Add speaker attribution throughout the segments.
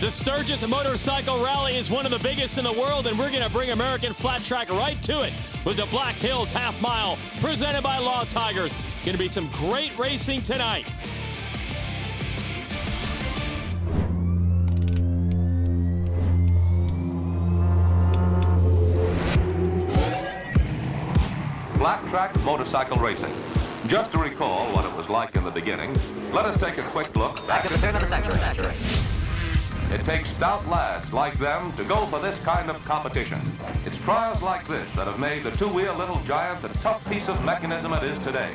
Speaker 1: The Sturgis Motorcycle Rally is one of the biggest in the world, and we're going to bring American Flat Track right to it with the Black Hills Half Mile, presented by Law Tigers. Going to be some great racing tonight.
Speaker 2: Flat track motorcycle racing. Just to recall what it was like in the beginning, let us take a quick look back
Speaker 3: at the turn of the century.
Speaker 2: It takes stout lads like them to go for this kind of competition. It's trials like this that have made the two-wheel little giant the tough piece of mechanism it is today.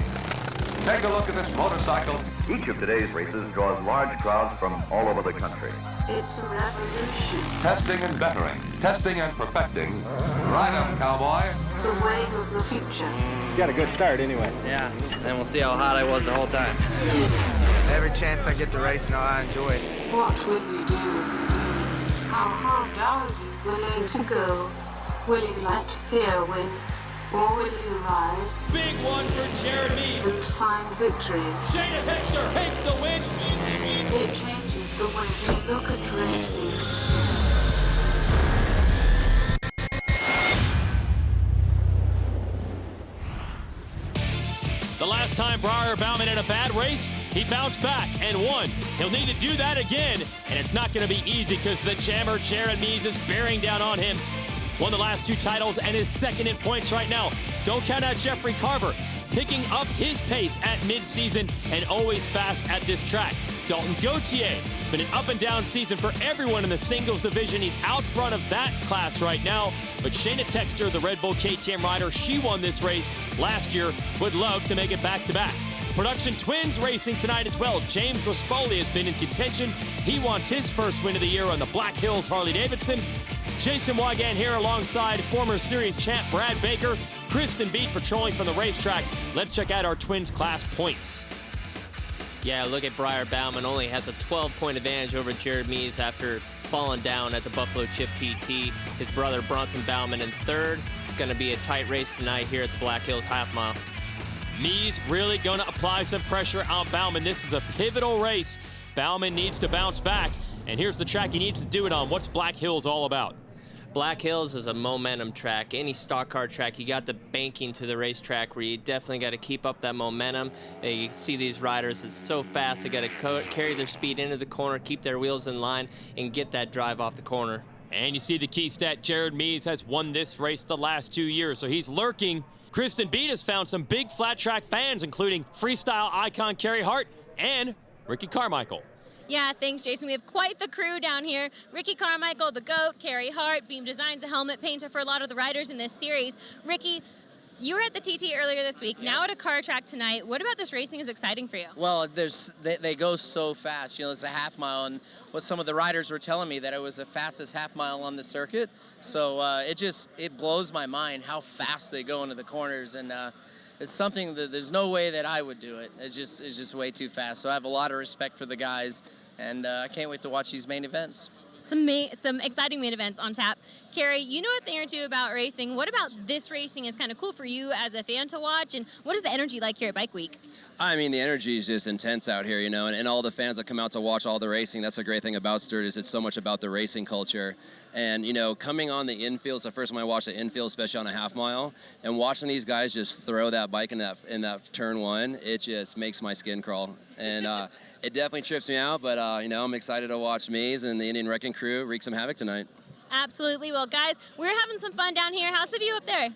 Speaker 2: Take a look at this motorcycle.
Speaker 4: Each of today's races draws large crowds from all over the country.
Speaker 5: It's a revolution.
Speaker 2: Testing and bettering, testing and perfecting. Right on, cowboy.
Speaker 5: The wave of the future.
Speaker 6: You got a good start anyway.
Speaker 7: Yeah, and we'll see how hot I was the whole time.
Speaker 8: Every chance I get to race now, I enjoy it.
Speaker 5: What will you do? How hard are you willing to go? Will you let fear win? Or will you rise?
Speaker 1: Big one for Jared Mees.
Speaker 5: And find victory.
Speaker 1: Shayna Hexter takes the win.
Speaker 5: It changes the way we look at racing.
Speaker 1: The last time Briar Bauman had a bad race, he bounced back and won. He'll need to do that again, and it's not going to be easy because the jammer Jared Mees is bearing down on him. Won the last two titles and is second in points right now. Don't count out Jeffrey Carver, picking up his pace at midseason and always fast at this track. Dalton Gauthier, been an up and down season for everyone in the singles division. He's out front of that class right now. But Shayna Texter, the Red Bull KTM rider, she won this race last year, would love to make it back-to-back. Production Twins racing tonight as well. James Rispoli has been in contention. He wants his first win of the year on the Black Hills Harley-Davidson. Jason Wigan here alongside former series champ Brad Baker. Kristen Beat patrolling from the racetrack. Let's check out our Twins class points.
Speaker 7: Yeah, look at Briar Bauman, only has a 12-point advantage over Jared Mees after falling down at the Buffalo Chip TT. His brother Bronson Bauman in third. Going to be a tight race tonight here at the Black Hills Half Mile.
Speaker 1: Mees really going to apply some pressure on Bauman. This is a pivotal race. Bauman needs to bounce back, and here's the track he needs to do it on. What's Black Hills all about?
Speaker 7: Black Hills is a momentum track. Any stock car track, you got the banking to the racetrack where you definitely got to keep up that momentum. You see these riders, it's so fast, they got to carry their speed into the corner, keep their wheels in line, and get that drive off the corner.
Speaker 1: And you see the key stat, Jared Mees has won this race the last 2 years, so he's lurking. Kristen Beat has found some big flat track fans, including freestyle icon Carrie Hart and Ricky Carmichael.
Speaker 9: Yeah, thanks, Jason. We have quite the crew down here. Ricky Carmichael, the GOAT, Carrie Hart, Beam Designs, a helmet painter for a lot of the riders in this series. Ricky, you were at the TT earlier this week, now at a car track tonight. What about this racing is exciting for you?
Speaker 10: Well, they go so fast. You know, it's a half mile, and what some of the riders were telling me that it was the fastest half mile on the circuit. So it blows my mind how fast they go into the corners, and it's something that there's no way that I would do it. It's just way too fast. So I have a lot of respect for the guys, and I can't wait to watch these main events.
Speaker 9: Some exciting main events on tap. Carrie, you know a thing or two about racing. What about this racing is kind of cool for you as a fan to watch, and what is the energy like here at Bike Week?
Speaker 11: I mean, the energy is just intense out here, you know, and all the fans that come out to watch all the racing, that's the great thing about Sturgis. It's so much about the racing culture. And, you know, coming on the infield, it's the first time I watched the infield, especially on a half mile, and watching these guys just throw that bike in that turn one, it just makes my skin crawl. And it definitely trips me out, but, you know, I'm excited to watch Mees and the Indian Wrecking Crew wreak some havoc tonight.
Speaker 9: Absolutely. Well, guys, we're having some fun down here. How's the view up there?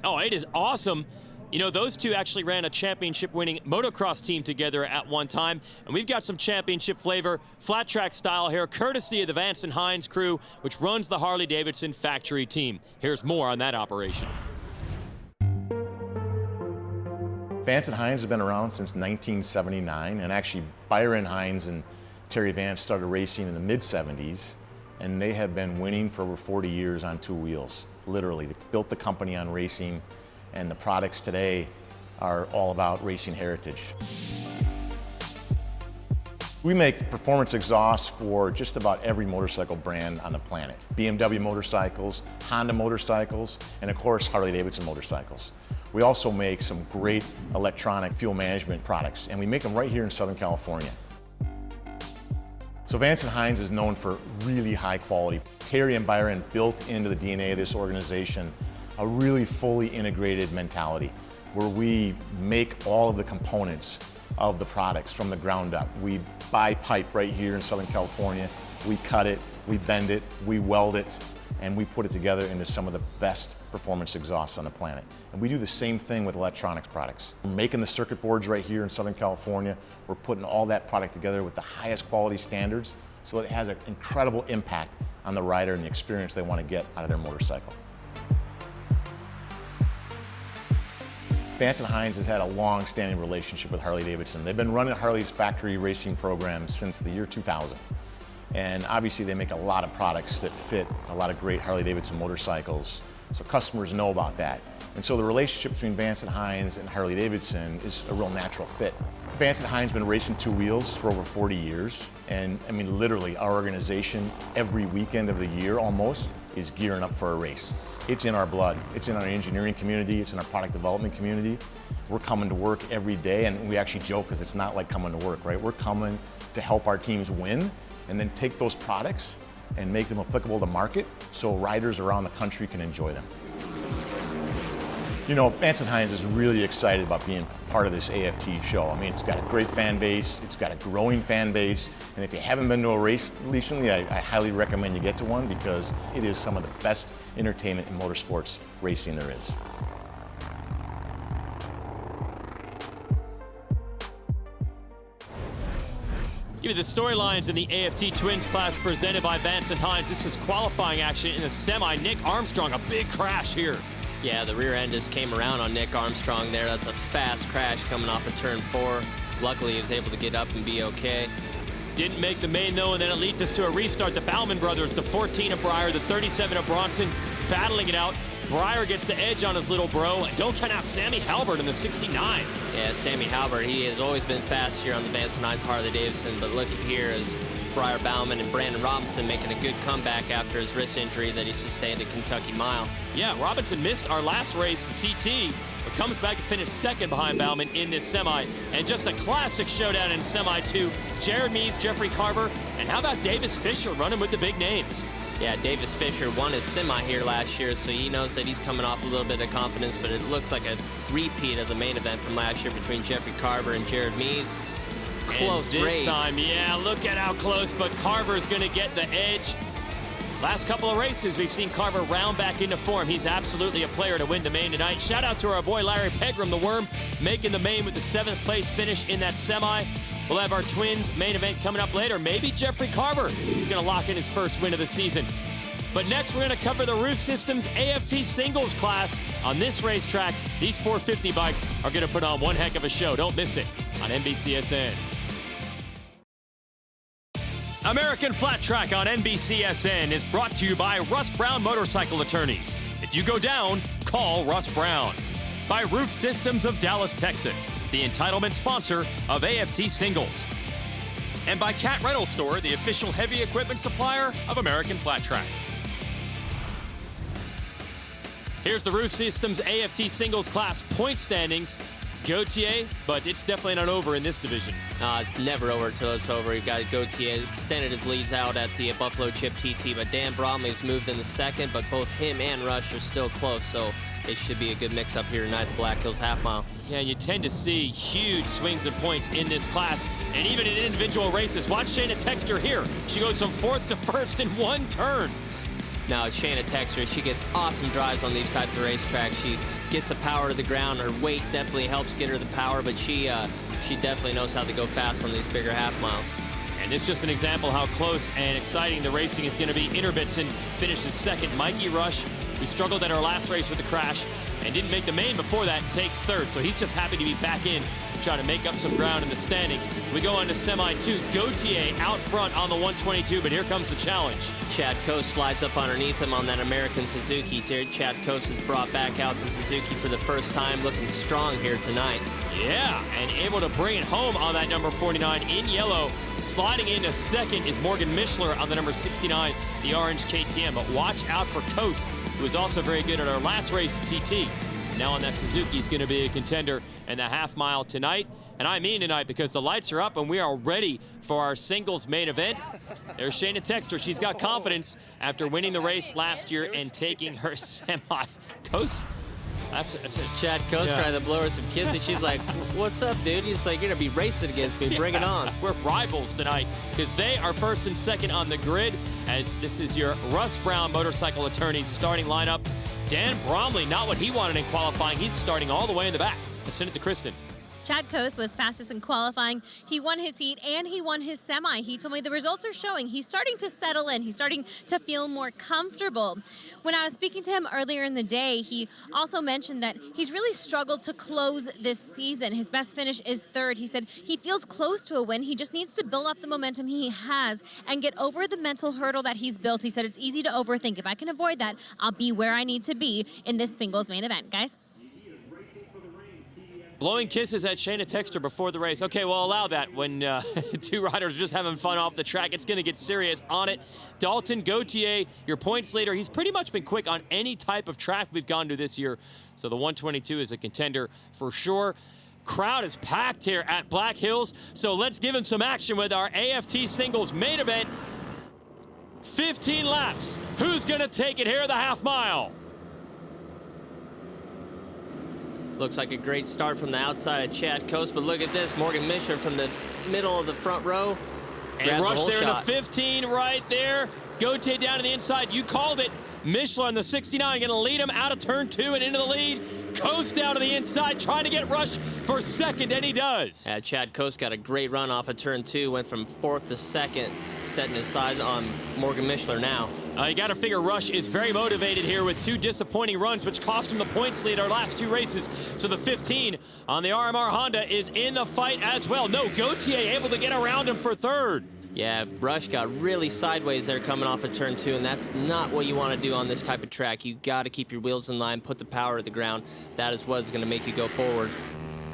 Speaker 1: Oh, it is awesome. You know, those two actually ran a championship-winning motocross team together at one time, and we've got some championship flavor, flat track style here, courtesy of the Vance and Hines crew, which runs the Harley-Davidson factory team. Here's more on that operation.
Speaker 12: Vance and Hines have been around since 1979, and actually Byron Hines and Terry Vance started racing in the mid-70s, and they have been winning for over 40 years on two wheels, literally. They built the company on racing, and the products today are all about racing heritage. We make performance exhausts for just about every motorcycle brand on the planet. BMW motorcycles, Honda motorcycles, and of course Harley-Davidson motorcycles. We also make some great electronic fuel management products, and we make them right here in Southern California. So Vance and Hines is known for really high quality. Terry and Byron built into the DNA of this organization a really fully integrated mentality where we make all of the components of the products from the ground up. We buy pipe right here in Southern California, we cut it, we bend it, we weld it, and we put it together into some of the best performance exhausts on the planet. And we do the same thing with electronics products. We're making the circuit boards right here in Southern California. We're putting all that product together with the highest quality standards so that it has an incredible impact on the rider and the experience they want to get out of their motorcycle. Vance and Hines has had a long-standing relationship with Harley-Davidson. They've been running Harley's factory racing program since the year 2000. And obviously they make a lot of products that fit a lot of great Harley-Davidson motorcycles, so customers know about that. And so the relationship between Vance and Hines and Harley-Davidson is a real natural fit. Vance and Hines have been racing two wheels for over 40 years. And I mean, literally, our organization, every weekend of the year almost, is gearing up for a race. It's in our blood. It's in our engineering community. It's in our product development community. We're coming to work every day, and we actually joke because it's not like coming to work, right? We're coming to help our teams win and then take those products and make them applicable to market so riders around the country can enjoy them. You know, Vance and Hines is really excited about being part of this AFT show. I mean, it's got a great fan base, it's got a growing fan base, and if you haven't been to a race recently, I highly recommend you get to one because it is some of the best entertainment in motorsports racing there is.
Speaker 1: Give you the storylines in the AFT Twins class presented by Vance and Hines. This is qualifying action in the semi. Nick Armstrong, a big crash here.
Speaker 7: Yeah, the rear end just came around on Nick Armstrong there. That's a fast crash coming off of turn 4. Luckily, he was able to get up and be okay.
Speaker 1: Didn't make the main, though, and then it leads us to a restart. The Bauman brothers, the 14 of Breyer, the 37 of Bronson, battling it out. Breyer gets the edge on his little bro. And don't count out Sammy Halbert in the 69.
Speaker 7: Yeah, Sammy Halbert, he has always been fast here on the Vance and Hines Harley-Davidson, but look here as Breyer Bauman and Brandon Robinson making a good comeback after his wrist injury that he sustained at Kentucky Mile.
Speaker 1: Yeah, Robinson missed our last race, the TT, but comes back to finish second behind Bauman in this semi. And just a classic showdown in semi 2. Jared Mees, Jeffrey Carver, and how about Davis Fisher running with the big names?
Speaker 7: Yeah, Davis Fisher won his semi here last year, so he knows that he's coming off a little bit of confidence, but it looks like a repeat of the main event from last year between Jeffrey Carver and Jared Mees. Close
Speaker 1: and this
Speaker 7: race.
Speaker 1: Time, yeah, look at how close, but Carver's going to get the edge. Last couple of races, we've seen Carver round back into form. He's absolutely a player to win the main tonight. Shout out to our boy Larry Pegram, the Worm, making the main with the 7th place finish in that semi. We'll have our Twins main event coming up later. Maybe Jeffrey Carver is going to lock in his first win of the season. But next, we're going to cover the Roof Systems AFT singles class on this racetrack. These 450 bikes are going to put on one heck of a show. Don't miss it on NBCSN. American Flat Track on NBCSN is brought to you by Russ Brown Motorcycle Attorneys. If you go down, call Russ Brown. By Roof Systems of Dallas, Texas, the entitlement sponsor of AFT Singles. And by Cat Rental Store, the official heavy equipment supplier of American Flat Track. Here's the Roof Systems AFT Singles class point standings. Gautier, but it's definitely not over in this division.
Speaker 7: It's never over until it's over. You've got Gautier extended his leads out at the Buffalo Chip TT, but Dan Bromley's moved in the second, but both him and Rush are still close, so it should be a good mix-up here tonight at the Black Hills Half Mile.
Speaker 1: Yeah, you tend to see huge swings of points in this class, and even in individual races. Watch Shayna Texter here. She goes from 4th to 1st in one turn.
Speaker 7: Now, Shayna Texter, she gets awesome drives on these types of racetracks. She gets the power to the ground. Her weight definitely helps get her the power, but she definitely knows how to go fast on these bigger half miles.
Speaker 1: And it's just an example how close and exciting the racing is going to be. Interbitson finishes second. Mikey Rush, who struggled at our last race with the crash and didn't make the main before that, takes 3rd. So he's just happy to be back in, trying to make up some ground in the standings. We go on to semi 2. Gautier out front on the 122, but here comes the challenge.
Speaker 7: Chad Coast slides up underneath him on that American Suzuki. Chad Coast has brought back out the Suzuki for the first time, looking strong here tonight.
Speaker 1: Yeah, and able to bring it home on that number 49 in yellow. Sliding into second is Morgan Mishler on the number 69, the orange KTM. But watch out for Coast, who was also very good at our last race, TT. Now on that Suzuki is going to be a contender in the half mile tonight. And I mean tonight, because the lights are up and we are ready for our singles main event. There's Shayna Texter. She's got confidence after winning the race last year and taking her semi. Coast? That's
Speaker 7: Chad Coast trying to blow her some kisses. She's like, what's up, dude? He's like, you're going to be racing against me. Bring it on.
Speaker 1: We're rivals tonight because they are first and second on the grid. As this is your Russ Brown Motorcycle Attorneys starting lineup. Dan Bromley, not what he wanted in qualifying. He's starting all the way in the back. Let's send it to Kristen.
Speaker 9: Chad Coast was fastest in qualifying. He won his heat and he won his semi. He told me the results are showing he's starting to settle in. He's starting to feel more comfortable. When I was speaking to him earlier in the day, he also mentioned that he's really struggled to close this season. His best finish is third. He said he feels close to a win. He just needs to build off the momentum he has and get over the mental hurdle that he's built. He said it's easy to overthink. If I can avoid that, I'll be where I need to be in this singles main event, guys.
Speaker 1: Blowing kisses at Shayna Texter before the race. Okay, well, allow that when two riders are just having fun off the track. It's going to get serious on it. Dalton Gauthier, your points leader. He's pretty much been quick on any type of track we've gone to this year. So the 122 is a contender for sure. Crowd is packed here at Black Hills. So let's give him some action with our AFT singles main event. 15 laps. Who's going to take it here, the half mile?
Speaker 7: Looks like a great start from the outside of Chad Coast, but look at this. Morgan Mishler from the middle of the front row.
Speaker 1: And Rush there in the 15 right there. Gauthier down to the inside. You called it. Mishler on the 69 going to lead him out of turn 2 and into the lead. Coast down to the inside trying to get Rush for second, and he does.
Speaker 7: Yeah, Chad Coast got a great run off of turn 2, went from 4th to 2nd, setting his size on Morgan Mishler now.
Speaker 1: You got to figure Rush is very motivated here with 2 disappointing runs, which cost him the points lead our last 2 races. So the 15 on the RMR Honda is in the fight as well. No, Gauthier able to get around him for third.
Speaker 7: Yeah, Rush got really sideways there coming off of turn 2, and that's not what you want to do on this type of track. You got to keep your wheels in line, put the power to the ground. That is what's going to make you go forward.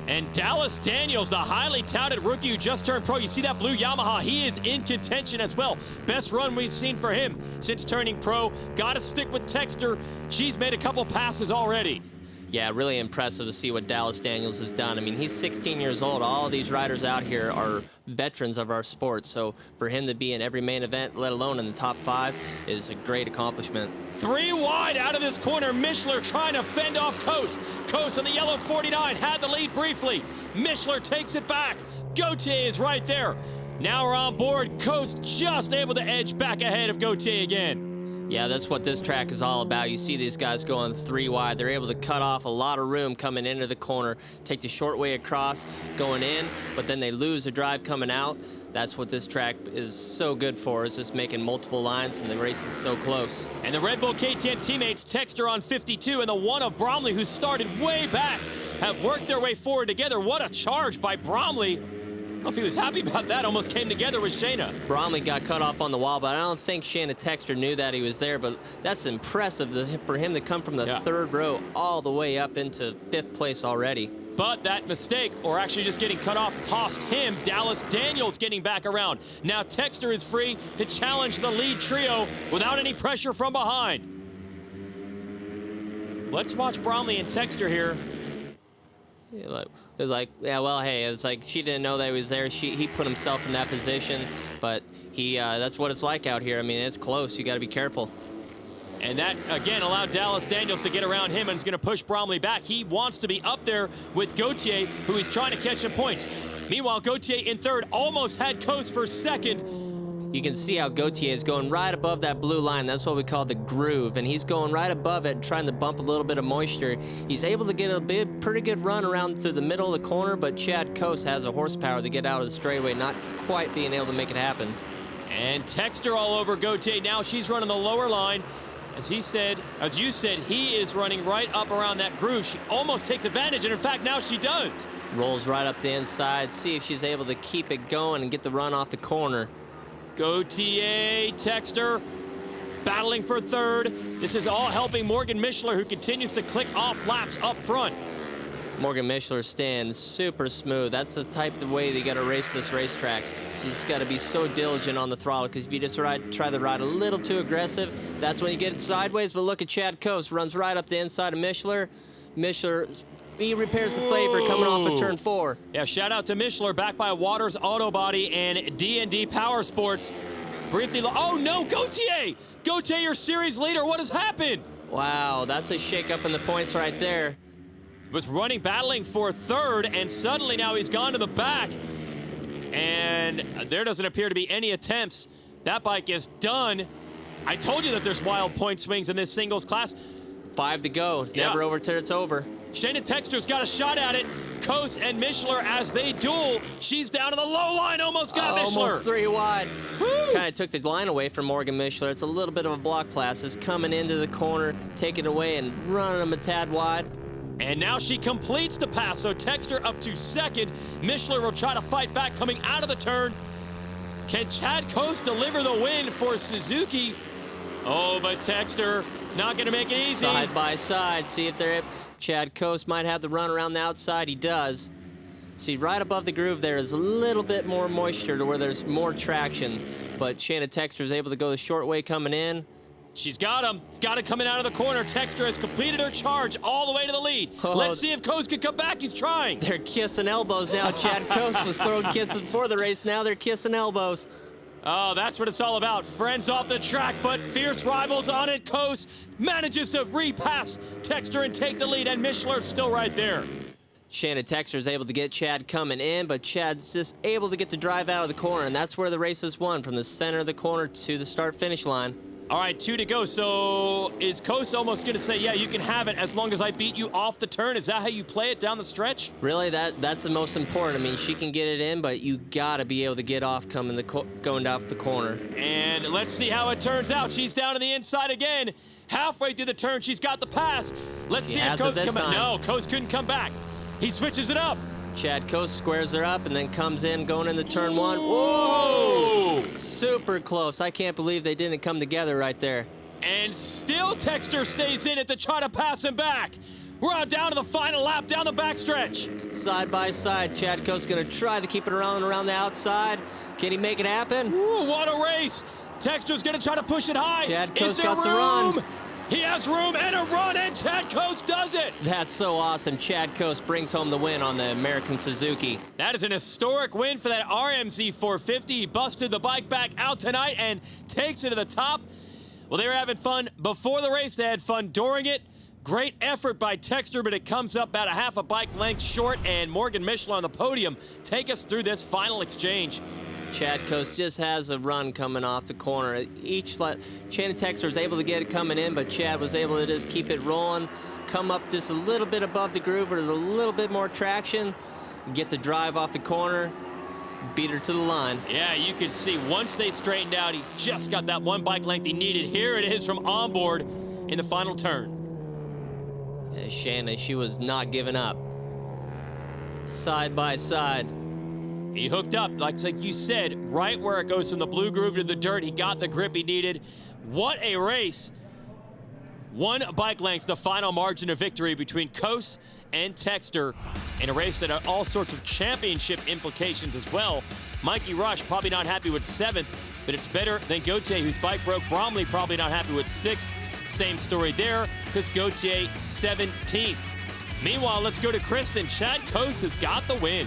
Speaker 1: And Dallas Daniels, the highly touted rookie who just turned pro. You see that blue Yamaha, he is in contention as well. Best run we've seen for him since turning pro. Got to stick with Texter. She's made a couple passes already.
Speaker 7: Yeah, really impressive to see what Dallas Daniels has done. I mean, he's 16 years old. All of these riders out here are veterans of our sport. So for him to be in every main event, let alone in the top 5, is a great accomplishment.
Speaker 1: 3 wide out of this corner. Mishler trying to fend off Coast. Coast on the yellow 49 had the lead briefly. Mishler takes it back. Gauthier is right there. Now we're on board. Coast just able to edge back ahead of Gauthier again.
Speaker 7: Yeah, that's what this track is all about. You see these guys going 3 wide. They're able to cut off a lot of room coming into the corner, take the short way across going in, but then they lose the drive coming out. That's what this track is so good for, is just making multiple lines, and the race is so close.
Speaker 1: And the Red Bull KTM teammates, Texter on 52 and the one of Bromley, who started way back, have worked their way forward together. What a charge by Bromley. I don't know if he was happy about that. Almost came together with Shayna.
Speaker 7: Bromley got cut off on the wall, but I don't think Shayna Texter knew that he was there. But that's impressive for him to come from the 3rd row all the way up into 5th place already.
Speaker 1: But that mistake, or actually just getting cut off, cost him. Dallas Daniels getting back around. Now Texter is free to challenge the lead trio without any pressure from behind. Let's watch Bromley and Texter here.
Speaker 7: It's like, yeah, well, hey, it's like she didn't know that he was there. He put himself in that position, but that's what it's like out here. I mean, it's close. You got to be careful.
Speaker 1: And that, again, allowed Dallas Daniels to get around him and is going to push Bromley back. He wants to be up there with Gauthier, who he's trying to catch in points. Meanwhile, Gauthier in 3rd almost had Coast for 2nd.
Speaker 7: You can see how Gauthier is going right above that blue line. That's what we call the groove, and he's going right above it, trying to bump a little bit of moisture. He's able to get a pretty good run around through the middle of the corner, but Chad Coast has a horsepower to get out of the straightaway, not quite being able to make it happen.
Speaker 1: And Texter all over Gauthier. Now she's running the lower line. As you said, he is running right up around that groove. She almost takes advantage, and in fact, now she does.
Speaker 7: Rolls right up the inside, see if she's able to keep it going and get the run off the corner.
Speaker 1: Gauthier, Texter, battling for 3rd. This is all helping Morgan Mishler, who continues to click off laps up front.
Speaker 7: Morgan Mishler stands super smooth. That's the type of way they got to race this racetrack. So you just got to be so diligent on the throttle, because if you just try to ride a little too aggressive, that's when you get it sideways. But look at Chad Coast, runs right up the inside of Mishler. Mishler he repairs the flavor coming off of turn 4.
Speaker 1: Yeah, shout out to Mishler, backed by Waters Auto Body and D&D Power Sports. Briefly, oh no, Gautier! Gautier, your series leader, what has happened?
Speaker 7: Wow, that's a shake-up in the points right there.
Speaker 1: Was running, battling for third, and suddenly now he's gone to the back. And there doesn't appear to be any attempts. That bike is done. I told you that there's wild point swings in this singles class.
Speaker 7: 5 to go. It's never over till it's over.
Speaker 1: Shayna Texter's got a shot at it. Kos and Mishler as they duel. She's down to the low line, almost got Mishler.
Speaker 7: Almost 3 wide. Kind of took the line away from Morgan Mishler. It's a little bit of a block pass. It's coming into the corner, taking it away and running them a tad wide.
Speaker 1: And now she completes the pass, so Texter up to second. Mishler will try to fight back coming out of the turn. Can Chad Kos deliver the win for Suzuki? Oh, but Texter not going to make it easy.
Speaker 7: Side by side, see if they're... Chad Kos might have the run around the outside. He does. See, right above the groove there is a little bit more moisture to where there's more traction. But Shanna Texter is able to go the short way coming in.
Speaker 1: She's got him. It's got it coming out of the corner. Texter has completed her charge all the way to the lead.
Speaker 7: Oh,
Speaker 1: let's see if Kos can come back. He's trying.
Speaker 7: They're kissing elbows now. Chad Kos was throwing kisses before the race. Now they're kissing elbows.
Speaker 1: Oh, that's what it's all about. Friends off the track, but fierce rivals on it. Kos manages to repass Texter and take the lead, and Mishler's still right there.
Speaker 7: Shanna Texter is able to get Chad coming in, but Chad's just able to get the drive out of the corner, and that's where the race is won, from the center of the corner to the start-finish line.
Speaker 1: All right, 2 to go. So is Kos almost going to say, yeah, you can have it as long as I beat you off the turn? Is that how you play it down the stretch?
Speaker 7: Really, that's the most important. I mean, she can get it in, but you got to be able to get off going down the corner.
Speaker 1: And let's see how it turns out. She's down to the inside again. Halfway through the turn, she's got the pass. Let's see if Kos come in. No, Kos couldn't come back. He switches it up.
Speaker 7: Chad Kos squares her up and then comes in going into turn 1. Whoa! Super close. I can't believe they didn't come together right there.
Speaker 1: And still Texter stays in it to try to pass him back. We're out down to the final lap down the backstretch.
Speaker 7: Side by side, Chad Kos going to try to keep it around the outside. Can he make it happen?
Speaker 1: Ooh, what a race. Texter's going to try to push it high.
Speaker 7: Chad Kos got
Speaker 1: some
Speaker 7: run.
Speaker 1: He has room and a run, and Chad Kos does it.
Speaker 7: That's so awesome. Chad Kos brings home the win on the American Suzuki.
Speaker 1: That is an historic win for that RMZ 450. He busted the bike back out tonight and takes it to the top. Well, they were having fun before the race. They had fun during it. Great effort by Texter, but it comes up about a half a bike length short, and Morgan Mishler on the podium take us through this final exchange.
Speaker 7: Chad Kos just has a run coming off the corner. Shanna Texter was able to get it coming in, but Chad was able to just keep it rolling, come up just a little bit above the groove with a little bit more traction, get the drive off the corner, beat her to the line.
Speaker 1: Yeah, you can see once they straightened out, he just got that one bike length he needed. Here it is from onboard in the final turn.
Speaker 7: Yeah, Shanna, she was not giving up. Side by side.
Speaker 1: He hooked up, like you said, right where it goes from the blue groove to the dirt. He got the grip he needed. What a race. 1 bike length, the final margin of victory between Kos and Texter in a race that had all sorts of championship implications as well. Mikey Rush probably not happy with 7th, but it's better than Gautier, whose bike broke. Bromley probably not happy with 6th. Same story there, because Gautier 17th. Meanwhile, let's go to Kristen. Chad Kos has got the win.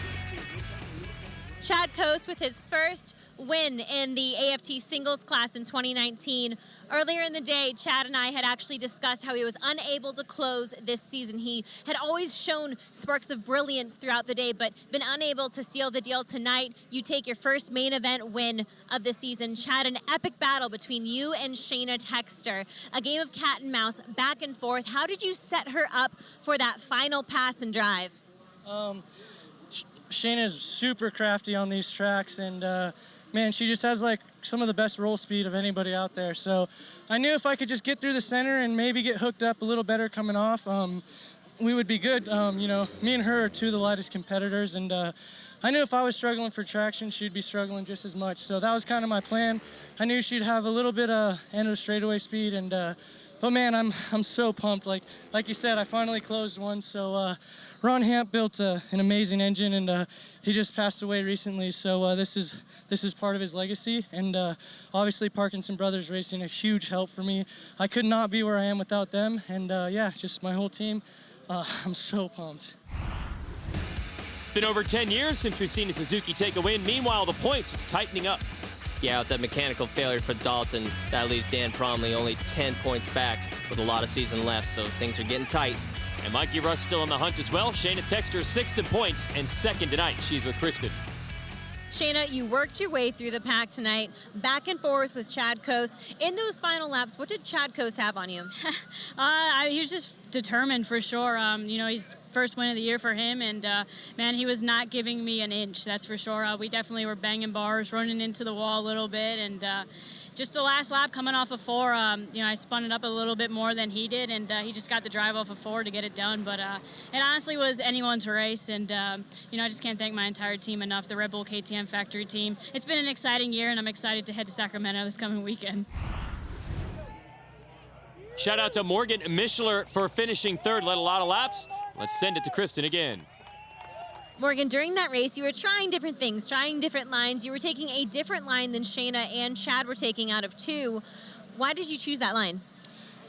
Speaker 9: Chad Kos with his first win in the AFT singles class in 2019. Earlier in the day, Chad and I had actually discussed how he was unable to close this season. He had always shown sparks of brilliance throughout the day, but been unable to seal the deal tonight. You take your first main event win of the season. Chad, an epic battle between you and Shanna Texter. A game of cat and mouse, back and forth. How did you set her up for that final pass and drive?
Speaker 3: Shayna's super crafty on these tracks, and man, she just has like some of the best roll speed of anybody out there. So I knew if I could just get through the center and maybe get hooked up a little better coming off, we would be good. You know, me and her are 2 of the lightest competitors, and I knew if I was struggling for traction, she'd be struggling just as much. So that was kind of my plan. I knew she'd have a little bit of end of straightaway speed, and but man, I'm so pumped. Like you said, I finally closed one. So Ron Hamp built an amazing engine, and he just passed away recently. So this is part of his legacy, and obviously Parkinson Brothers Racing, a huge help for me. I could not be where I am without them, and yeah, just my whole team. I'm so pumped.
Speaker 1: It's been over 10 years since we've seen a Suzuki take a win. Meanwhile, the points, it's tightening up.
Speaker 7: Yeah, with that mechanical failure for Dalton, that leaves Dan Promley only 10 points back with a lot of season left, so things are getting tight.
Speaker 1: And Mikey Russ still in the hunt as well. Shayna Texter 6th in points and 2nd tonight. She's with Kristen.
Speaker 9: Shayna, you worked your way through the pack tonight, back and forth with Chad Coase. In those final laps, what did Chad Coase have on you?
Speaker 6: He was just determined for sure. He's first win of the year for him, and man, he was not giving me an inch, that's for sure. We definitely were banging bars, running into the wall a little bit, and just the last lap coming off of 4, I spun it up a little bit more than he did, and he just got the drive off of 4 to get it done. But it honestly was anyone's race, and I just can't thank my entire team enough, the Red Bull KTM factory team. It's been an exciting year, and I'm excited to head to Sacramento this coming weekend.
Speaker 1: Shout out to Morgan Mischler for finishing 3rd, led a lot of laps. Let's send it to Kristen again.
Speaker 9: Morgan, during that race, you were trying different things, trying different lines. You were taking a different line than Shayna and Chad were taking out of 2. Why did you choose that line?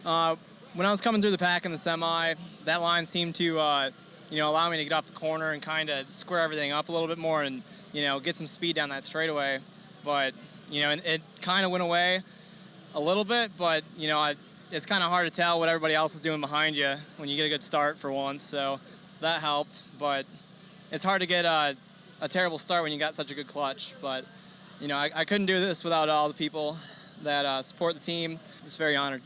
Speaker 8: When I was coming through the pack in the semi, that line seemed to, allow me to get off the corner and kind of square everything up a little bit more and, get some speed down that straightaway. But, it kind of went away a little bit, but, it's kind of hard to tell what everybody else is doing behind you when you get a good start for once, so that helped. But it's hard to get a terrible start when you got such a good clutch. But, I couldn't do this without all the people that support the team. Just very honored.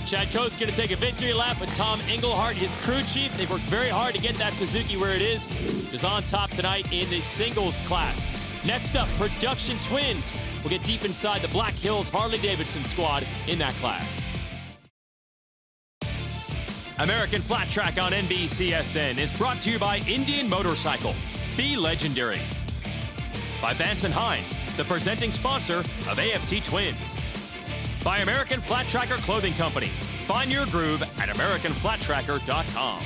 Speaker 1: Chad Coase going to take a victory lap with Tom Engelhardt, his crew chief. They've worked very hard to get that Suzuki where it is. Is on top tonight in the singles class. Next up, Production Twins. We'll get deep inside the Black Hills Harley-Davidson squad in that class. American Flat Track on NBCSN is brought to you by Indian Motorcycle. Be legendary. By Vance & Hines, the presenting sponsor of AFT Twins. By American Flat Tracker Clothing Company. Find your groove at AmericanFlatTracker.com.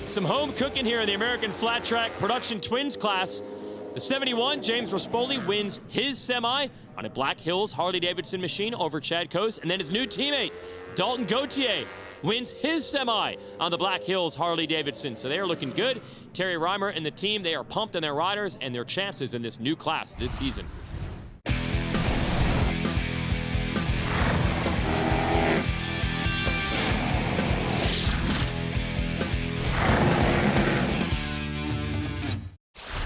Speaker 1: Some home cooking here in the American Flat Track Production Twins class. The 71, James Rispoli, wins his semi on a Black Hills Harley-Davidson machine over Chad Coase. And then his new teammate, Dalton Gauthier, wins his semi on the Black Hills Harley-Davidson. So they are looking good. Terry Reimer and the team, they are pumped on their riders and their chances in this new class this season.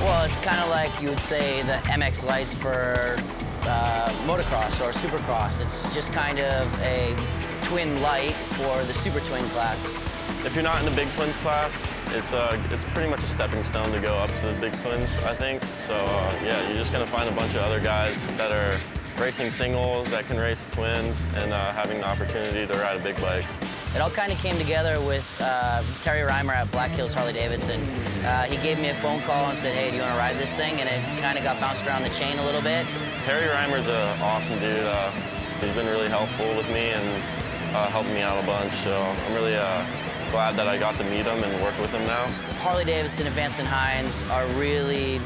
Speaker 13: Well, it's kind of like you would say the MX Lights for motocross or supercross. It's just kind of a twin light for the super twin class.
Speaker 14: If you're not in the big twins class, it's pretty much a stepping stone to go up to the big twins, I think. So yeah, you're just gonna find a bunch of other guys that are racing singles, that can race the twins, and having the opportunity to ride a big bike.
Speaker 13: It all kind of came together with Terry Reimer at Black Hills Harley-Davidson. He gave me a phone call and said, hey, do you want to ride this thing? And it kind of got bounced around the chain a little bit.
Speaker 14: Terry Reimer's an awesome dude. He's been really helpful with me and helping me out a bunch. So I'm really glad that I got to meet him and work with him now.
Speaker 13: Harley-Davidson and Vance & Hines are really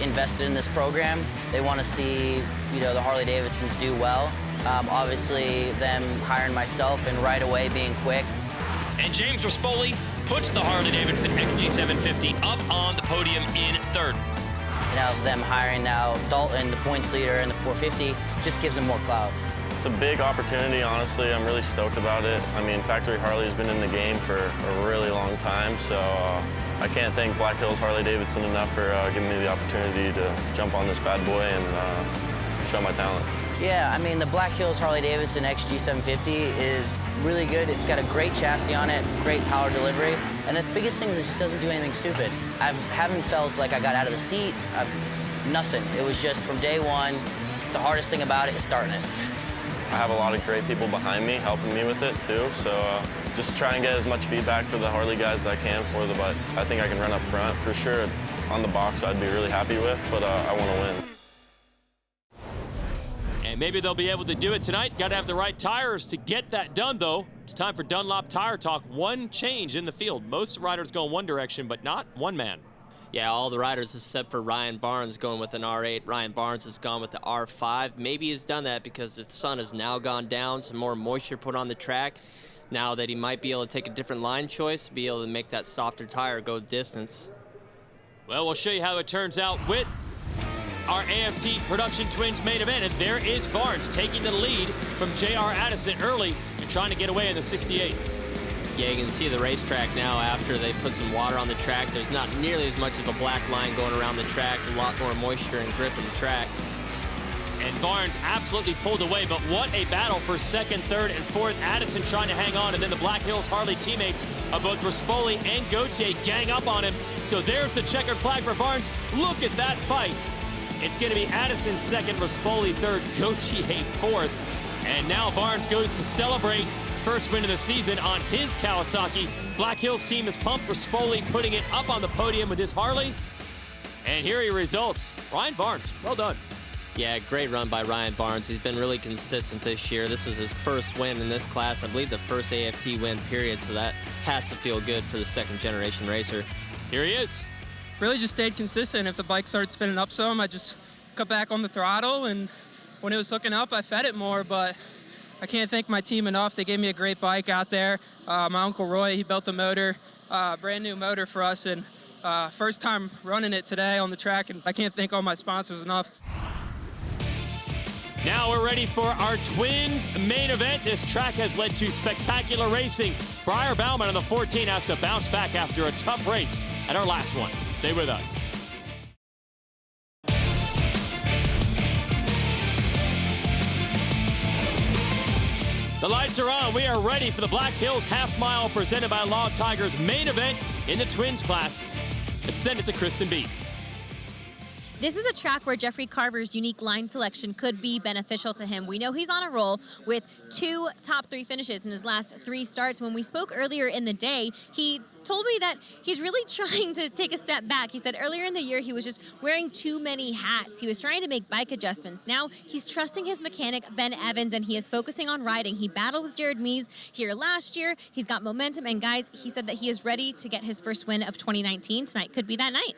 Speaker 13: invested in this program. They want to see, the Harley-Davidsons do well. Obviously, them hiring myself and right away being quick.
Speaker 1: And James Rispoli puts the Harley-Davidson XG750 up on the podium in 3rd.
Speaker 13: Them hiring now Dalton, the points leader, in the 450, just gives them more clout.
Speaker 14: It's a big opportunity, honestly. I'm really stoked about it. I mean, Factory Harley's been in the game for a really long time, so I can't thank Black Hills Harley-Davidson enough for giving me the opportunity to jump on this bad boy and show my talent.
Speaker 13: Yeah, I mean, the Black Hills Harley-Davidson XG750 is really good. It's got a great chassis on it, great power delivery, and the biggest thing is it just doesn't do anything stupid. I haven't felt like I got out of the seat. Nothing. It was just from day one, the hardest thing about it is starting it.
Speaker 14: I have a lot of great people behind me helping me with it too, so just try and get as much feedback for the Harley guys as I can for the bike. I think I can run up front for sure. On the box, I'd be really happy with, but I want to win.
Speaker 1: And maybe they'll be able to do it tonight. Got to have the right tires to get that done, though. It's time for Dunlop Tire Talk. One change in the field. Most riders go in one direction, but not one man.
Speaker 7: Yeah, all the riders except for Ryan Barnes going with an R8. Ryan Barnes has gone with the R5. Maybe he's done that because the sun has now gone down, some more moisture put on the track. now that he might be able to take a different line choice, be able to make that softer tire go the distance.
Speaker 1: Well, we'll show you how it turns out with our AFT Production Twins main event. And there is Barnes taking the lead from J.R. Addison early and trying to get away in the 68.
Speaker 7: Yeah, you can see the racetrack now after they put some water on the track. There's not nearly as much of a black line going around the track, a lot more moisture and grip in the track.
Speaker 1: And Barnes absolutely pulled away, but what a battle for second, third, and fourth. Addison trying to hang on, and then the Black Hills Harley teammates of both Rispoli and Gautier gang up on him. So there's the checkered flag for Barnes. Look at that fight. It's going to be Addison second, Rispoli third, Gautier fourth. And now Barnes goes to celebrate first win of the season on his Kawasaki. Black Hills team is pumped. Rispoli putting it up on the podium with his Harley. And here are your results. Ryan Barnes, well done.
Speaker 7: Yeah, great run by Ryan Barnes. He's been really consistent this year. This is his first win in this class. I believe the first AFT win, period, so that has to feel good for the second-generation racer.
Speaker 1: Here he is.
Speaker 15: Really just stayed consistent. If the bike started spinning up some, I just cut back on the throttle, and when it was hooking up, I fed it more, but I can't thank my team enough. They gave me a great bike out there. My Uncle Roy, he built the motor, brand new motor for us, and first time running it today on the track, and I can't thank all my sponsors enough.
Speaker 1: Now we're ready for our Twins main event. This track has led to spectacular racing. Briar Bauman on the 14 has to bounce back after a tough race at our last one. Stay with us. The lights are on. We are ready for the Black Hills Half Mile presented by Law Tigers main event in the Twins class. Let's send it to Kristen B.
Speaker 9: This is a track where Jeffrey Carver's unique line selection could be beneficial to him. We know he's on a roll with 2 top 3 finishes in his last 3 starts. When we spoke earlier in the day, he told me that he's really trying to take a step back. He said earlier in the year he was just wearing too many hats. He was trying to make bike adjustments. Now he's trusting his mechanic, Ben Evans, and he is focusing on riding. He battled with Jared Mees here last year. He's got momentum, and guys, he said that he is ready to get his first win of 2019. Tonight could be that night.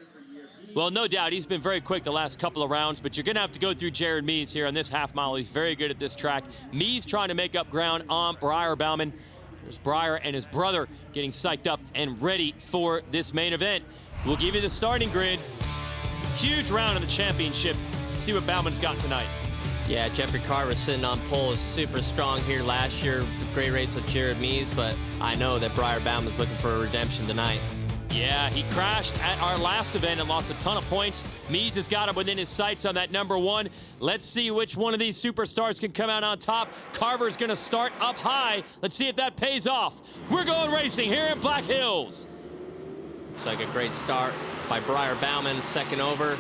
Speaker 1: Well, no doubt. He's been very quick the last couple of rounds, but you're going to have to go through Jared Mees here on this half mile. He's very good at this track. Mees trying to make up ground on Briar Bauman. There's Briar and his brother getting psyched up and ready for this main event. We'll give you the starting grid. Huge round in the championship. See what Bauman's got tonight.
Speaker 7: Yeah, Jeffrey Carver sitting on pole is super strong here last year. Great race with Jared Mees, but I know that Briar Bauman's looking for a redemption tonight.
Speaker 1: Yeah, he crashed at our last event and lost a ton of points. Mees has got him within his sights on that number 1. Let's see which one of these superstars can come out on top. Carver's going to start up high. Let's see if that pays off. We're going racing here in Black Hills.
Speaker 7: Looks like a great start by Briar Bauman, second over,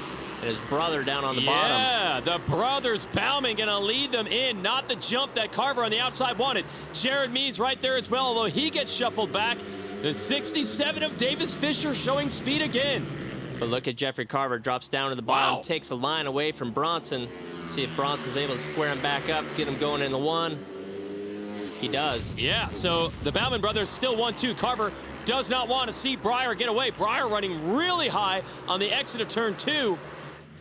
Speaker 7: and his brother down on the bottom.
Speaker 1: Yeah, the brothers Bauman going to lead them in. Not the jump that Carver on the outside wanted. Jared Mees right there as well, although he gets shuffled back. The 67 of Davis Fisher showing speed again.
Speaker 7: But look at Jeffrey Carver, drops down to the bottom, takes a line away from Bronson. See if Bronson's able to square him back up, get him going in the 1. He does.
Speaker 1: Yeah, so the Bauman brothers still 1-2. Carver does not want to see Briar get away. Briar running really high on the exit of turn 2.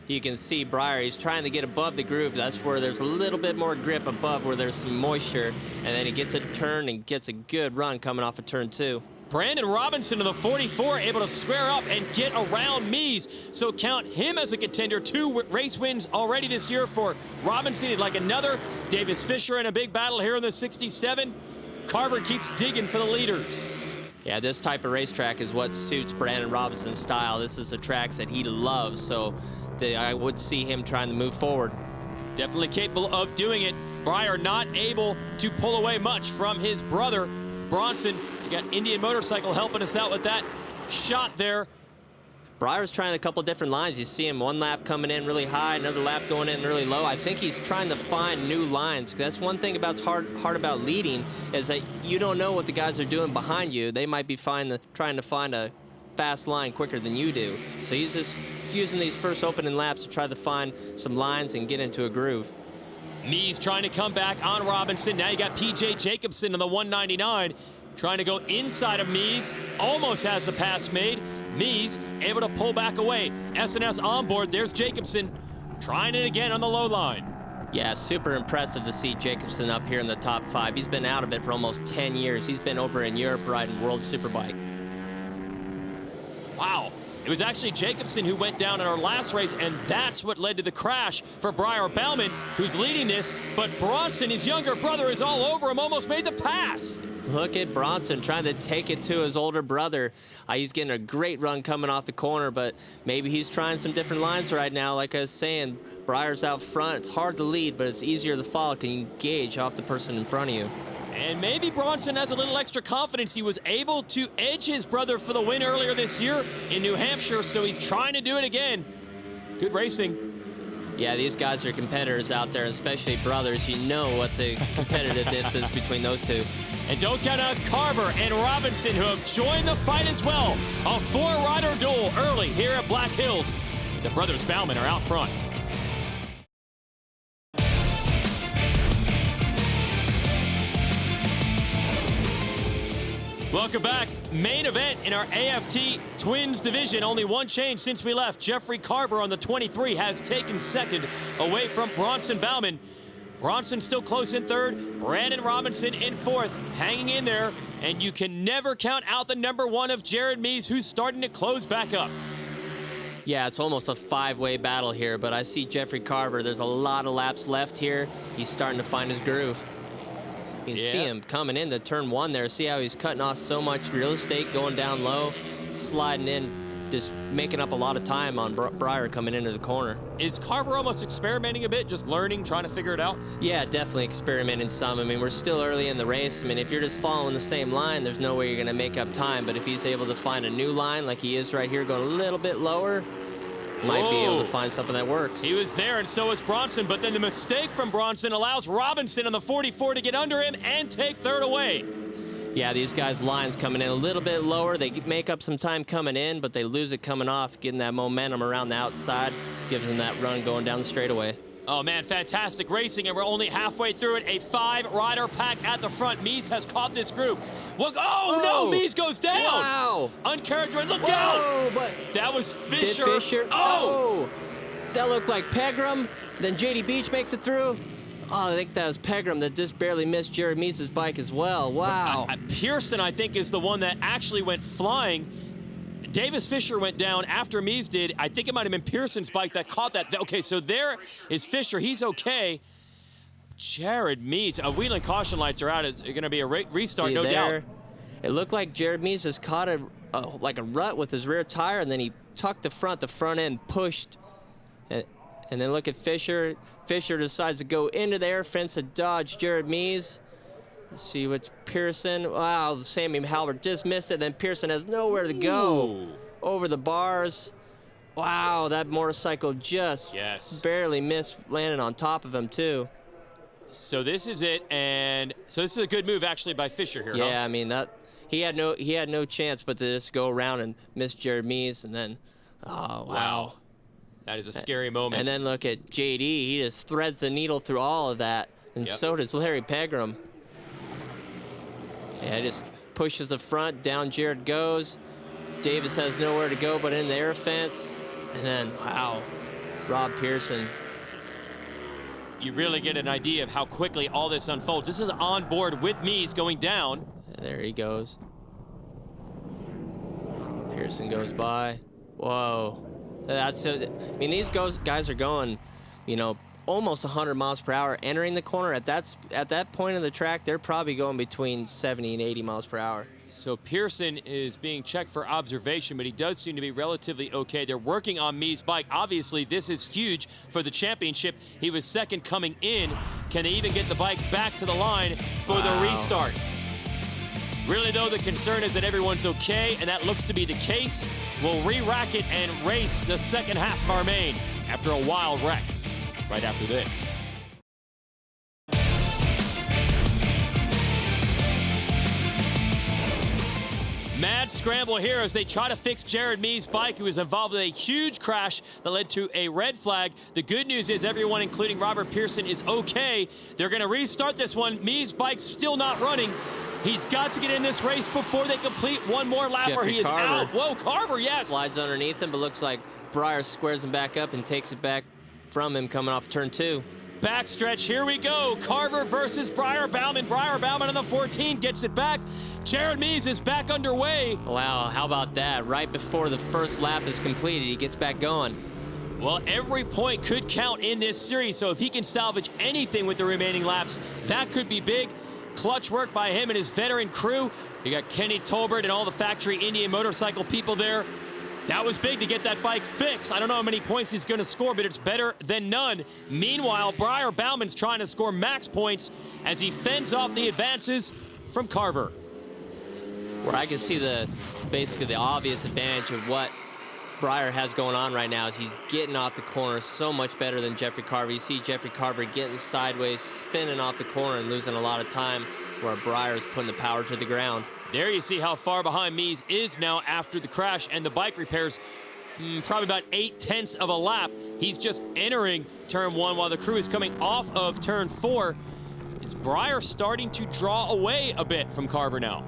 Speaker 7: You can see Briar, he's trying to get above the groove. That's where there's a little bit more grip above where there's some moisture. And then he gets a turn and gets a good run coming off of turn 2.
Speaker 1: Brandon Robinson to the 44, able to square up and get around Mees. So count him as a contender. 2 race wins already this year for Robinson. He'd like another. Davis Fisher in a big battle here in the 67. Carver keeps digging for the leaders.
Speaker 7: Yeah, this type of racetrack is what suits Brandon Robinson's style. This is the tracks that he loves, so I would see him trying to move forward.
Speaker 1: Definitely capable of doing it. Briar not able to pull away much from his brother. Bronson, he's got Indian Motorcycle helping us out with that shot there.
Speaker 7: Briar's trying a couple different lines. You see him one lap coming in really high, another lap going in really low. I think he's trying to find new lines. That's one thing that's hard about leading, is that you don't know what the guys are doing behind you. They might be trying to find a fast line quicker than you do. So he's just using these first opening laps to try to find some lines and get into a groove.
Speaker 1: Mees trying to come back on Robinson. Now you got P.J. Jacobson on the 199. Trying to go inside of Mees. Almost has the pass made. Mees able to pull back away. SNS on board. There's Jacobson. Trying it again on the low line.
Speaker 7: Yeah, super impressive to see Jacobson up here in the top 5. He's been out of it for almost 10 years. He's been over in Europe riding World Superbike.
Speaker 1: Wow. It was actually Jacobson who went down in our last race, and that's what led to the crash for Briar Bauman, who's leading this. But Bronson, his younger brother, is all over him, almost made the pass.
Speaker 7: Look at Bronson trying to take it to his older brother. He's getting a great run coming off the corner, but maybe he's trying some different lines right now. Like I was saying, Briar's out front. It's hard to lead, but it's easier to follow because you can gauge off the person in front of you.
Speaker 1: And maybe Bronson has a little extra confidence. He was able to edge his brother for the win earlier this year in New Hampshire, so he's trying to do it again. Good racing.
Speaker 7: Yeah, these guys are competitors out there, especially brothers. You know what the competitiveness is between those two.
Speaker 1: And don't count out Carver and Robinson, who have joined the fight as well. A 4-rider duel early here at Black Hills. The brothers Bauman are out front. Welcome back. Main event in our AFT Twins division. Only one change since we left. Jeffrey Carver on the 23 has taken second away from Bronson Bauman. Bronson still close in third. Brandon Robinson in fourth, hanging in there. And you can never count out the number 1 of Jared Mees, who's starting to close back up.
Speaker 7: Yeah, it's almost a 5-way battle here, but I see Jeffrey Carver. There's a lot of laps left here. He's starting to find his groove. You can see him coming into turn 1 there. See how he's cutting off so much real estate, going down low, sliding in, just making up a lot of time on Briar coming into the corner.
Speaker 1: Is Carver almost experimenting a bit, just learning, trying to figure it out?
Speaker 7: Yeah, definitely experimenting some. I mean, we're still early in the race. I mean, if you're just following the same line, there's no way you're going to make up time. But if he's able to find a new line like he is right here, going a little bit lower, might be able to find something that works.
Speaker 1: He was there, and so was Bronson, but then the mistake from Bronson allows Robinson on the 44 to get under him and take third away.
Speaker 7: Yeah, these guys' lines coming in a little bit lower. They make up some time coming in, but they lose it coming off, getting that momentum around the outside, gives them that run going down the straightaway.
Speaker 1: Oh, man, fantastic racing, and we're only halfway through it. A 5-rider pack at the front. Mees has caught this group. Look, no, Mees goes down.
Speaker 7: Wow.
Speaker 1: Uncharacteristic, look out.
Speaker 7: But
Speaker 1: that was Fisher.
Speaker 7: Did Fisher? Oh, that looked like Pegram. Then J.D. Beach makes it through. Oh, I think that was Pegram that just barely missed Jared Mees' bike as well. Wow.
Speaker 1: Pearson, I think, is the one that actually went flying. Davis Fisher went down after Mees did. I think it might have been Pearson's bike that caught that. Okay, so there is Fisher. He's okay. Jared Mees. Wheeling caution lights are out. It's going to be a restart, no doubt.
Speaker 7: It looked like Jared Mees just caught like a rut with his rear tire, and then he tucked the front end pushed. And then look at Fisher. Fisher decides to go into the air fence to dodge Jared Mees. Let's see what's Pearson. Wow, Sammy Halbert just missed it. Then Pearson has nowhere to go. Over the bars. Wow, that motorcycle just barely missed landing on top of him too.
Speaker 1: So this is it, and so this is a good move actually by Fisher here.
Speaker 7: Yeah, I mean he had no chance but to just go around and miss Jared Mees, and then wow.
Speaker 1: That is a scary moment.
Speaker 7: And then look at JD. He just threads the needle through all of that, and so does Larry Pegram. Yeah, just pushes the front, down Jared goes. Davis has nowhere to go but in the air fence. And then, wow, Rob Pearson.
Speaker 1: You really get an idea of how quickly all this unfolds. This is on board with Mees going down.
Speaker 7: And there he goes. Pearson goes by. Whoa. I mean, these guys are going, you know, almost 100 miles per hour entering the corner. At that point of the track, they're probably going between 70 and 80 miles per hour.
Speaker 1: So Pearson is being checked for observation, but he does seem to be relatively okay. They're working on Mees' bike. Obviously, this is huge for the championship. He was second coming in. Can they even get the bike back to the line for the restart? Really, though, the concern is that everyone's okay, and that looks to be the case. We'll re-rack it and race the second half of our main after a wild wreck right after this. Mad scramble here as they try to fix Jared Mees' bike, who was involved with a huge crash that led to a red flag. The good news is everyone, including Robert Pearson, is okay. They're going to restart this one. Mees' bike's still not running. He's got to get in this race before they complete one more lap or he is out. Whoa, Carver, yes.
Speaker 7: Slides underneath him, but looks like Briar squares him back up and takes it back from him coming off turn 2.
Speaker 1: backstretch. Here we go. Carver versus Briar Bauman. Briar Bauman on the 14 gets it back. Jared Mees is back underway.
Speaker 7: Wow, how about that? Right before the first lap is completed, he gets back going.
Speaker 1: Well, every point could count in this series, so if he can salvage anything with the remaining laps, that could be big. Clutch work by him and his veteran crew. You got Kenny Tolbert and all the factory Indian motorcycle people there. That was big to get that bike fixed. I don't know how many points he's going to score, but it's better than none. Meanwhile, Briar Bauman's trying to score max points as he fends off the advances from Carver.
Speaker 7: Where I can see basically the obvious advantage of what Briar has going on right now is he's getting off the corner so much better than Jeffrey Carver. You see Jeffrey Carver getting sideways, spinning off the corner and losing a lot of time, where Briar is putting the power to the ground.
Speaker 1: There you see how far behind Mees is now after the crash and the bike repairs. Probably about 8/10 of a lap. He's just entering turn 1 while the crew is coming off of turn 4. Is Briar starting to draw away a bit from Carver now?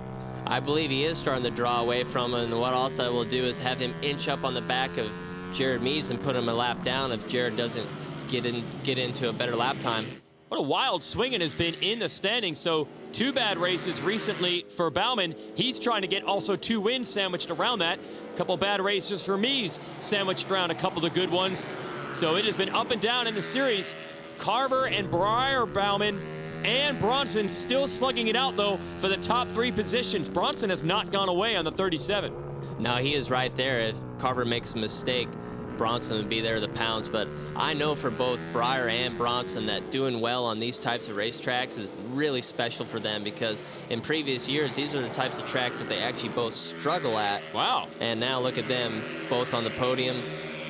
Speaker 7: I believe he is starting to draw away from him, and what also will do is have him inch up on the back of Jared Mees and put him a lap down if Jared doesn't get into a better lap time.
Speaker 1: What a wild swing it has been in the standings. So 2 bad races recently for Bauman. He's trying to get also 2 wins sandwiched around that. A couple bad races for Mees sandwiched around a couple of good ones. So it has been up and down in the series. Carver and Briar Bauman and Bronson still slugging it out, though, for the top 3 positions. Bronson has not gone away on the 37.
Speaker 7: No, he is right there. If Carver makes a mistake, Bronson would be there to pounce. But I know for both Briar and Bronson that doing well on these types of racetracks is really special for them, because in previous years, these are the types of tracks that they actually both struggle at.
Speaker 1: Wow.
Speaker 7: And now look at them, both on the podium.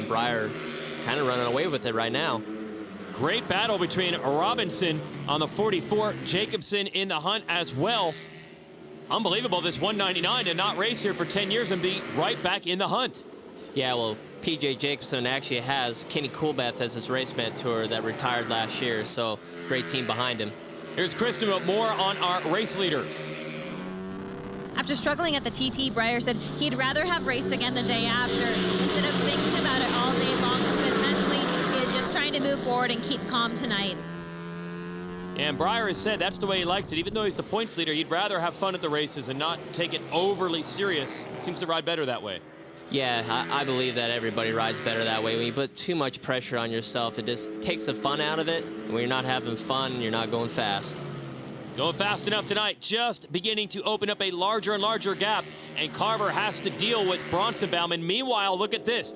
Speaker 7: Briar kind of running away with it right now.
Speaker 1: Great battle between Robinson on the 44, Jacobson in the hunt as well. Unbelievable, this 199 to not race here for 10 years and be right back in the hunt.
Speaker 7: Yeah, well, P.J. Jacobson actually has Kenny Coolbeth as his race mentor that retired last year, so great team behind him.
Speaker 1: Here's Kristen with more on our race leader.
Speaker 9: After struggling at the TT, Briar said he'd rather have raced again the day after. Instead of thinking about it all day long, he said mentally he is just trying to move forward and keep calm tonight.
Speaker 1: And Briar has said that's the way he likes it. Even though he's the points leader, he'd rather have fun at the races and not take it overly serious. Seems to ride better that way.
Speaker 7: Yeah, I believe that everybody rides better that way. When you put too much pressure on yourself, it just takes the fun out of it. And when you're not having fun, you're not going fast.
Speaker 1: It's going fast enough tonight, just beginning to open up a larger and larger gap. And Carver has to deal with Bronson Bauman. Meanwhile, look at this.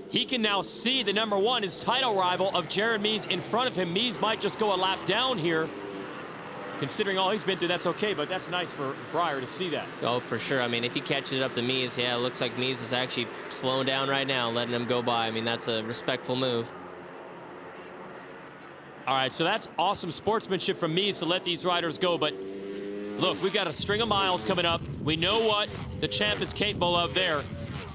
Speaker 1: He can now see the number 1, his title rival of Jared Mees in front of him. Mees might just go a lap down here. Considering all he's been through, that's okay, but that's nice for Briar to see that.
Speaker 7: Oh, for sure. I mean, if he catches it up to Mees, yeah, it looks like Mees is actually slowing down right now, letting him go by. I mean, that's a respectful move.
Speaker 1: All right, so that's awesome sportsmanship from Mees to let these riders go, but look, we've got a string of miles coming up. We know what the champ is capable of there.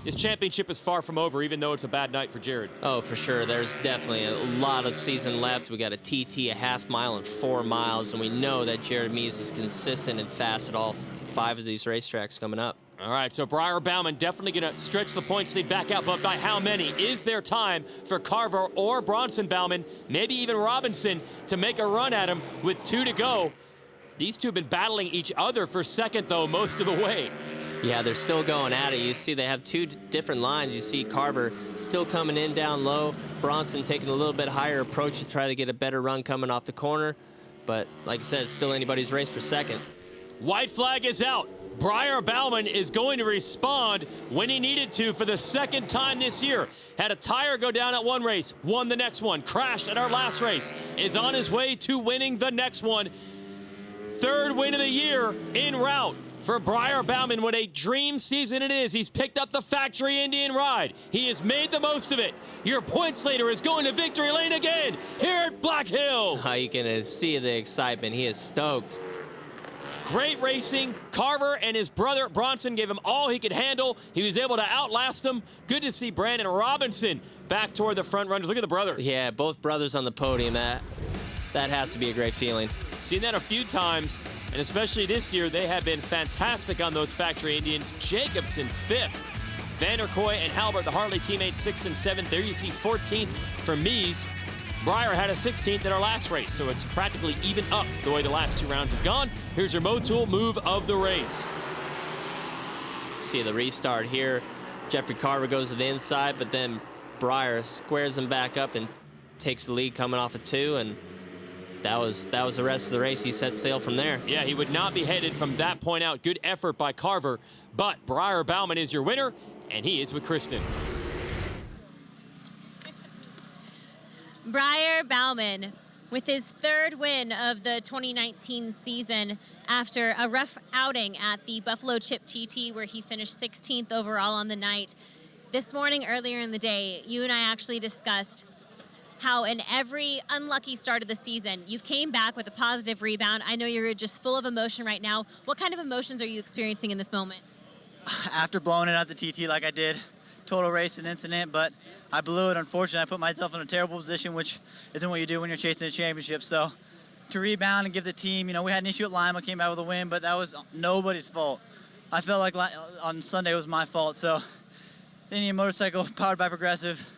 Speaker 1: This championship is far from over, even though it's a bad night for Jared.
Speaker 7: Oh, for sure. There's definitely a lot of season left. We got a TT, a half mile, and 4 miles, and we know that Jared Mees is consistent and fast at all 5 of these racetracks coming up.
Speaker 1: All right, so Briar Bauman definitely going to stretch the points lead back out, but by how many? Is there time for Carver or Bronson Bauman, maybe even Robinson, to make a run at him with 2 to go? These 2 have been battling each other for second, though, most of the way.
Speaker 7: Yeah, they're still going at it. You see they have 2 different lines. You see Carver still coming in down low. Bronson taking a little bit higher approach to try to get a better run coming off the corner. But like I said, it's still anybody's race for second.
Speaker 1: White flag is out. Briar Bauman is going to respond when he needed to for the 2nd time this year. Had a tire go down at 1 race, won the next one, crashed at our last race, is on his way to winning the next one. 3rd win of the year en route for Briar Bauman. What a dream season it is. He's picked up the factory Indian ride. He has made the most of it. Your points leader is going to victory lane again here at Black Hills.
Speaker 7: You can see the excitement. He is stoked.
Speaker 1: Great racing. Carver and his brother Bronson gave him all he could handle. He was able to outlast them. Good to see Brandon Robinson back toward the front runners. Look at the brothers.
Speaker 7: Yeah, both brothers on the podium. That has to be a great feeling.
Speaker 1: Seen that a few times, and especially this year, they have been fantastic on those factory Indians. Jacobson 5th. Vanderkoy and Halbert, the Harley teammates, 6th and 7th. There you see 14th for Mees. Breyer had a 16th in our last race, so it's practically even up the way the last 2 rounds have gone. Here's your Motul move of the race.
Speaker 7: See the restart here. Jeffrey Carver goes to the inside, but then Breyer squares him back up and takes the lead coming off of 2, and that was the rest of the race. He set sail from there.
Speaker 1: Yeah, he would not be headed from that point out. Good effort by Carver, but Breyer Bauman is your winner, and he is with Kristen.
Speaker 9: Breyer Bauman with his 3rd win of the 2019 season after a rough outing at the Buffalo Chip TT where he finished 16th overall on the night. This morning, earlier in the day, you and I actually discussed how in every unlucky start of the season, you've came back with a positive rebound. I know you're just full of emotion right now. What kind of emotions are you experiencing in this moment?
Speaker 16: After blowing it out the TT like I did, total racing incident, but I blew it. Unfortunately, I put myself in a terrible position, which isn't what you do when you're chasing a championship. So to rebound and give the team, we had an issue at Lima, came out with a win, but that was nobody's fault. I felt like on Sunday it was my fault. So the Indian motorcycle, powered by Progressive,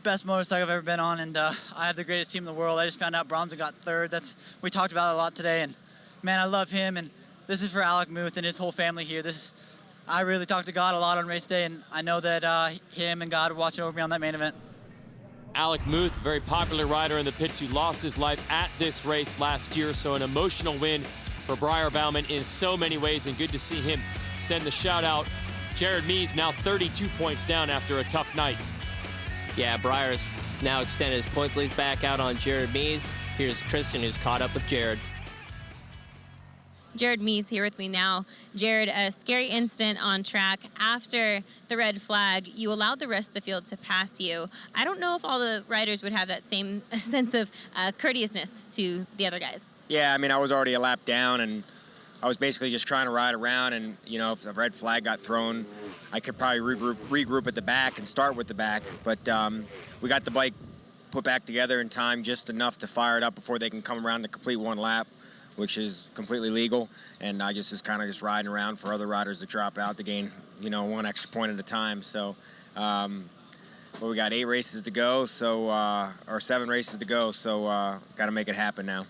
Speaker 16: best motorcycle I've ever been on, and I have the greatest team in the world. I just found out Bronson got 3rd. We talked about it a lot today, and man, I love him, and this is for Alec Muth and his whole family here. I really talked to God a lot on race day, and I know that him and God are watching over me on that main event.
Speaker 1: Alec Muth, very popular rider in the pits who lost his life at this race last year, so an emotional win for Breyer Bauman in so many ways, and good to see him send the shout out. Jared Mees now 32 points down after a tough night.
Speaker 7: Yeah, Breyer's now extended his point lead back out on Jared Mees. Here's Kristen, who's caught up with Jared.
Speaker 9: Jared Mees here with me now. Jared, a scary incident on track. After the red flag, you allowed the rest of the field to pass you. I don't know if all the riders would have that same sense of courteousness to the other guys.
Speaker 17: Yeah, I was already a lap down, and I was basically just trying to ride around, and, if the red flag got thrown, I could probably regroup at the back and start with the back. But we got the bike put back together in time, just enough to fire it up before they can come around to complete 1 lap, which is completely legal. And I just was kind of just riding around for other riders to drop out to gain, 1 extra point at a time. So, we got 8 races to go, or 7 races to go, so got to make it happen now.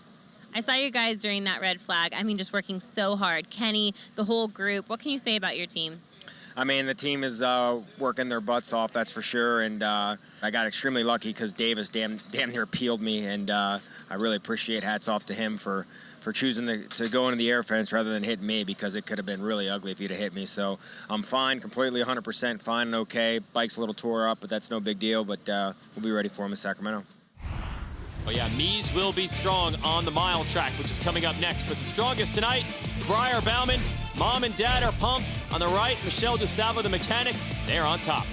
Speaker 9: I saw you guys during that red flag. Just working so hard. Kenny, the whole group. What can you say about your team?
Speaker 17: The team is working their butts off, that's for sure. And I got extremely lucky because Davis damn near peeled me. And I really appreciate, hats off to him for choosing to go into the air fence rather than hit me, because it could have been really ugly if he'd have hit me. So I'm fine, completely 100% fine and okay. Bike's a little tore up, but that's no big deal. But we'll be ready for him in Sacramento.
Speaker 1: Well, yeah, Mees will be strong on the mile track, which is coming up next. But the strongest tonight, Breyer Bauman. Mom and Dad are pumped. On the right, Michelle DeSalvo, the mechanic, they're on top.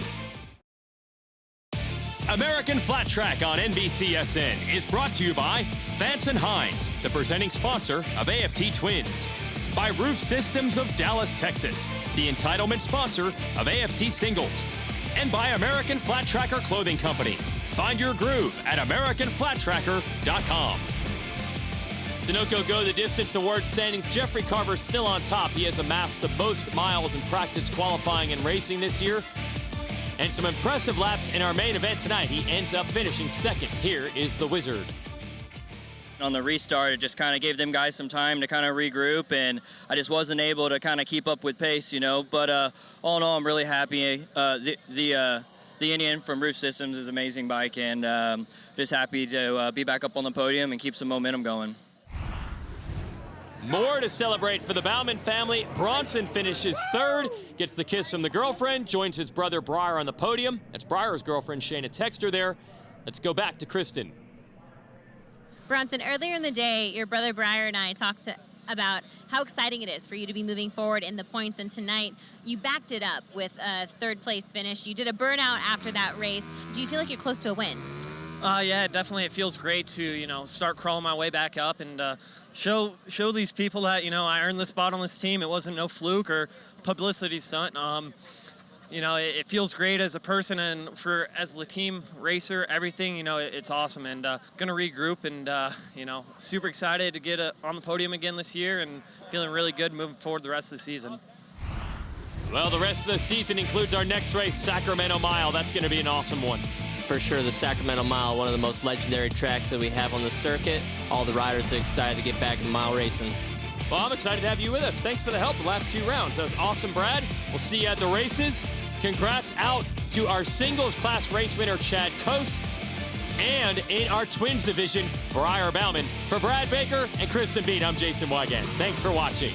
Speaker 1: American Flat Track on NBCSN is brought to you by Vance & Hines, the presenting sponsor of AFT Twins. By Roof Systems of Dallas, Texas, the entitlement sponsor of AFT Singles. And by American Flat Tracker Clothing Company. Find your groove at AmericanFlatTracker.com. Sunoco Go the Distance Award standings. Jeffrey Carver still on top. He has amassed the most miles in practice qualifying and racing this year. And some impressive laps in our main event tonight. He ends up finishing 2nd. Here is the Wizard.
Speaker 18: On the restart, it just kind of gave them guys some time to kind of regroup, and I just wasn't able to kind of keep up with pace, But all in all, I'm really happy. The Indian from Roof Systems is an amazing bike, and just happy to be back up on the podium and keep some momentum going.
Speaker 1: More to celebrate for the Bauman family. Bronson finishes 3rd, gets the kiss from the girlfriend, joins his brother Breyer on the podium. That's Breyer's girlfriend, Shayna Texter there. Let's go back to Kristen.
Speaker 9: Bronson, earlier in the day, your brother Breyer and I talked about how exciting it is for you to be moving forward in the points, and tonight you backed it up with a 3rd place finish. You did a burnout after that race. Do you feel like you're close to a win?
Speaker 19: Yeah, definitely. It feels great to, start crawling my way back up and show these people that, I earned this spot on this team. It wasn't no fluke or publicity stunt. It feels great as a person and as the team racer, everything, it's awesome. And going to regroup and, super excited to get on the podium again this year and feeling really good moving forward the rest of the season.
Speaker 1: Well, the rest of the season includes our next race, Sacramento Mile. That's going to be an awesome one.
Speaker 7: for sure the Sacramento Mile, one of the most legendary tracks that we have on the circuit. All the riders are excited to get back in mile racing.
Speaker 1: Well, I'm excited to have you with us. Thanks for the help the last 2 rounds. That was awesome, Brad. We'll see you at the races. Congrats out to our singles class race winner, Chad Coase. And in our twins division, Briar Bauman. For Brad Baker and Kristen Beat, I'm Jason Wygant. Thanks for watching.